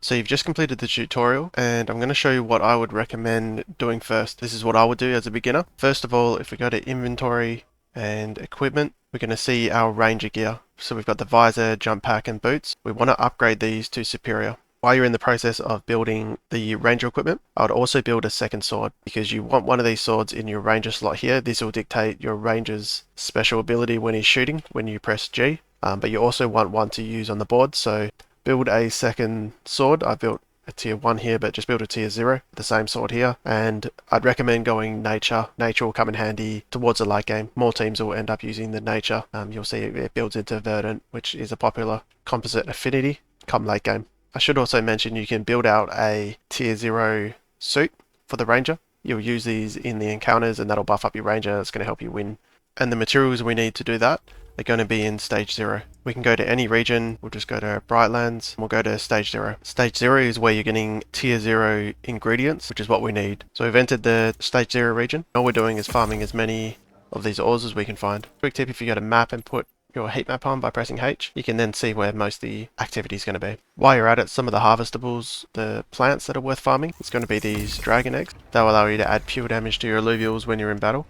So you've just completed the tutorial and I'm going to show you what I would recommend doing first. This is what I would do as a beginner. First of all, if we go to inventory and equipment, we're going to see our ranger gear. So we've got the visor, jump pack and boots. We want to upgrade these to superior. While you're in the process of building the ranger equipment, I would also build a second sword because you want one of these swords in your ranger slot here. This will dictate your ranger's special ability when he's shooting when you press G. But you also want one to use on the board, so build a second sword. I built a tier 1 here, but just build a tier 0, the same sword here. And I'd recommend going nature. Nature will come in handy towards the late game. More teams will end up using the nature. You'll see it builds into verdant, which is a popular composite affinity come late game. I should also mention you can build out a tier 0 suit for the ranger. You'll use these in the encounters and that'll buff up your ranger. It's going to help you win. And the materials we need to do that are going to be in stage 0. We can go to any region, we'll just go to Brightlands, and we'll go to stage 0. Stage 0 is where you're getting tier 0 ingredients, which is what we need. So we've entered the stage 0 region. All we're doing is farming as many of these ores as we can find. Quick tip, if you go to map and put your heat map on by pressing H, you can then see where most of the activity is going to be. While you're at it, some of the harvestables, the plants that are worth farming, it's going to be these dragon eggs. They'll allow you to add pure damage to your Illuvials when you're in battle.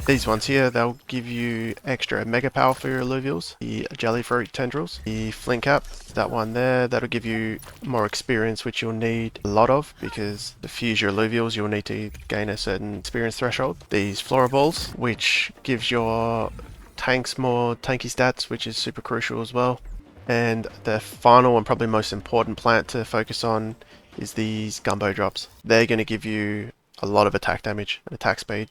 These ones here, they'll give you extra mega power for your Illuvials. The jellyfruit tendrils, the flint cap, that one there, that'll give you more experience, which you'll need a lot of because to fuse your Illuvials you'll need to gain a certain experience threshold. These flora balls, which gives your tanks more tanky stats, which is super crucial as well. And the final and probably most important plant to focus on is these gumbo drops. They're going to give you a lot of attack damage and attack speed,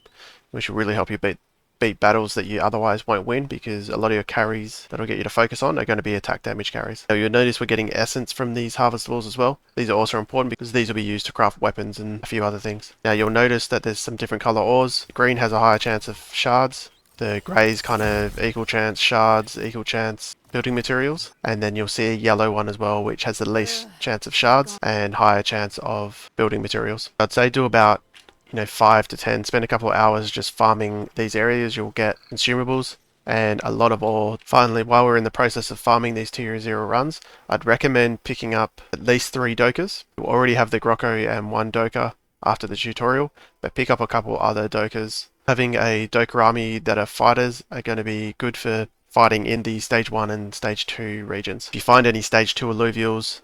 which will really help you beat battles that you otherwise won't win because a lot of your carries that'll get you to focus on are going to be attack damage carries. Now you'll notice we're getting essence from these harvestables as well. These are also important because these will be used to craft weapons and a few other things. Now you'll notice that there's some different color ores. Green has a higher chance of shards. The greys kind of equal chance shards, equal chance building materials. And then you'll see a yellow one as well, which has the least chance of shards and higher chance of building materials. I'd say do about 5 to 10, spend a couple of hours just farming these areas. You'll get consumables and a lot of ore. Finally, while we're in the process of farming these tier 0 runs, I'd recommend picking up at least 3 dokas. You'll already have the Grocco and 1 doka after the tutorial, but pick up a couple other dokas. Having a doka army that are fighters are going to be good for fighting in the stage 1 and stage 2 regions. If you find any stage 2 Illuvials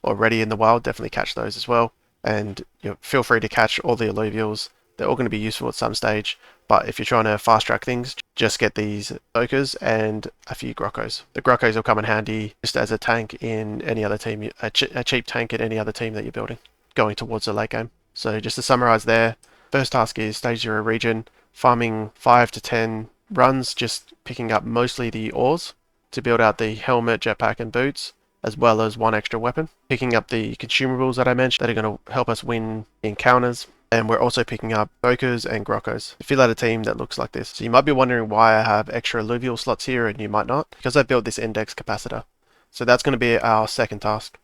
already in the wild, definitely catch those as well. And feel free to catch all the Illuvials. They're all going to be useful at some stage, but if you're trying to fast track things, just get these dokas and a few Groccos. The Groccos will come in handy just as a tank in any other team, a cheap tank in any other team that you're building, going towards the late game. So just to summarize there, first task is stage 0 region, farming 5 to 10 runs, just picking up mostly the ores to build out the helmet, jetpack and boots, as well as 1 extra weapon. Picking up the consumables that I mentioned that are going to help us win encounters. And we're also picking up dokas and Groccos to fill out a team that looks like this. So you might be wondering why I have extra Illuvial slots here and you might not. Because I built this index capacitor. So that's going to be our second task.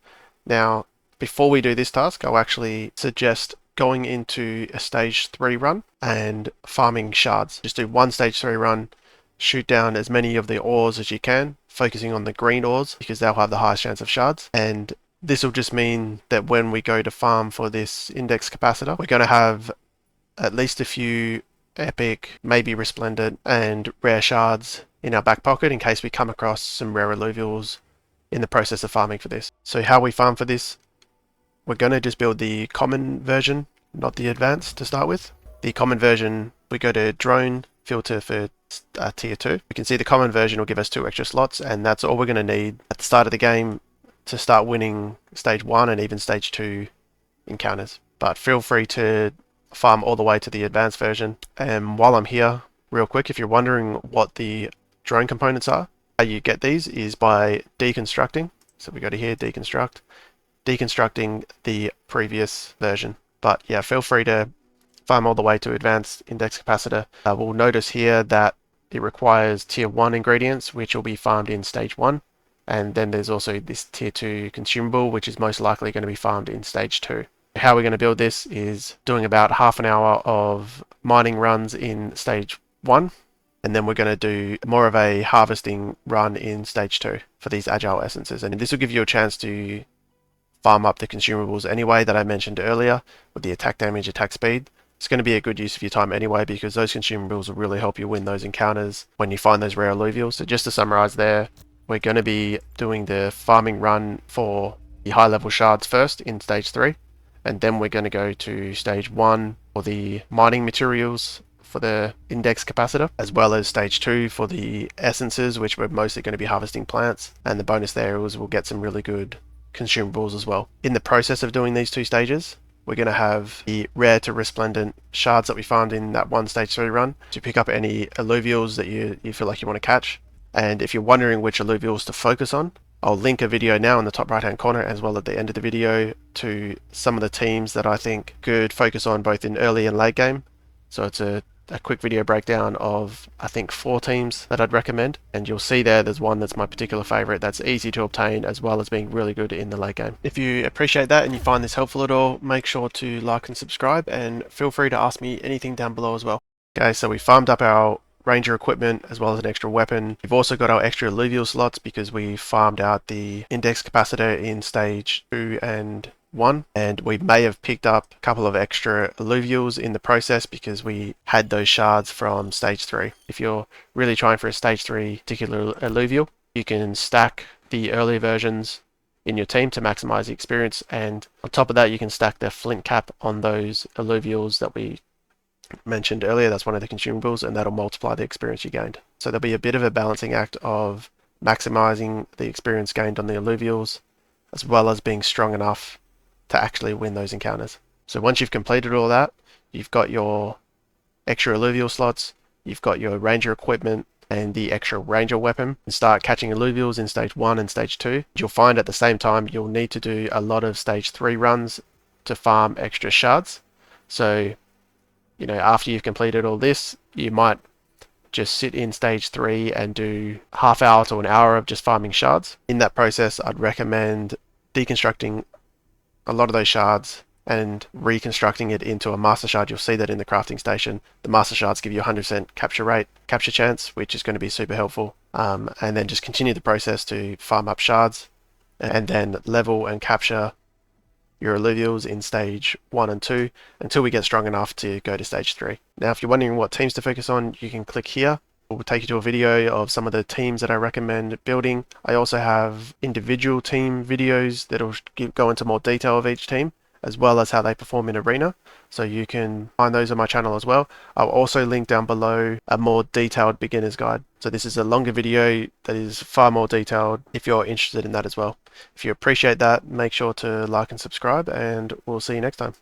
Now, before we do this task, I'll actually suggest going into a stage 3 run and farming shards. Just do 1 stage 3 run, shoot down as many of the ores as you can, focusing on the green ores because they'll have the highest chance of shards. And this will just mean that when we go to farm for this index capacitor, we're going to have at least a few epic, maybe resplendent and rare shards in our back pocket in case we come across some rare Illuvials in the process of farming for this. So how we farm for this, we're going to just build the common version, not the advanced to start with. The common version, we go to drone, filter for tier 2. We can see the common version will give us 2 extra slots, and that's all we're going to need at the start of the game to start winning stage 1 and even stage 2 encounters. But feel free to farm all the way to the advanced version. And while I'm here, real quick, if you're wondering what the drone components are, how you get these is by deconstructing. So we go to here, deconstructing the previous version. But yeah, feel free to farm all the way to advanced index capacitor. We'll notice here that it requires tier 1 ingredients, which will be farmed in stage 1. And then there's also this tier 2 consumable, which is most likely going to be farmed in stage 2. How we're going to build this is doing about half an hour of mining runs in stage 1. And then we're going to do more of a harvesting run in stage 2 for these agile essences. And this will give you a chance to farm up the consumables anyway that I mentioned earlier with the attack damage, attack speed. It's going to be a good use of your time anyway because those consumables will really help you win those encounters when you find those rare Illuvials. So just to summarize there, we're going to be doing the farming run for the high level shards first in stage 3, and then we're going to go to stage 1 for the mining materials for the index capacitor, as well as stage 2 for the essences, which we're mostly going to be harvesting plants, and the bonus there is we'll get some really good consumables as well. In the process of doing these 2 stages, we're going to have the rare to resplendent shards that we found in that one stage 3 run to pick up any Illuvials that you feel like you want to catch. And if you're wondering which Illuvials to focus on, I'll link a video now in the top right hand corner as well at the end of the video to some of the teams that I think could focus on both in early and late game. So it's a quick video breakdown of I think 4 teams that I'd recommend, and you'll see there's one that's my particular favorite that's easy to obtain as well as being really good in the late game. If you appreciate that and you find this helpful at all, make sure to like and subscribe, and feel free to ask me anything down below as well. Okay, so we farmed up our ranger equipment as well as an extra weapon. We've also got our extra Illuvial slots because we farmed out the index capacitor in stage 2 and 1, and we may have picked up a couple of extra Illuvials in the process because we had those shards from stage 3. If you're really trying for a stage 3 particular Illuvial, you can stack the earlier versions in your team to maximize the experience, and on top of that you can stack the flint cap on those Illuvials that we mentioned earlier. That's one of the consumables, and that'll multiply the experience you gained. So there'll be a bit of a balancing act of maximizing the experience gained on the Illuvials as well as being strong enough to actually win those encounters. So once you've completed all that, you've got your extra Illuvial slots, you've got your ranger equipment and the extra ranger weapon, and start catching Illuvials in stage 1 and stage 2. You'll find at the same time you'll need to do a lot of stage 3 runs to farm extra shards. So after you've completed all this, you might just sit in stage 3 and do half hour to an hour of just farming shards. In that process, I'd recommend deconstructing a lot of those shards and reconstructing it into a master shard. You'll see that in the crafting station. The master shards give you 100% capture chance, which is going to be super helpful. And then just continue the process to farm up shards and then level and capture your Illuvials in stage 1 and 2 until we get strong enough to go to stage 3. Now, if you're wondering what teams to focus on, you can click here. It will take you to a video of some of the teams that I recommend building. I also have individual team videos that'll go into more detail of each team, as well as how they perform in arena. So you can find those on my channel as well. I'll also link down below a more detailed beginner's guide. So this is a longer video that is far more detailed if you're interested in that as well. If you appreciate that, make sure to like and subscribe, and we'll see you next time.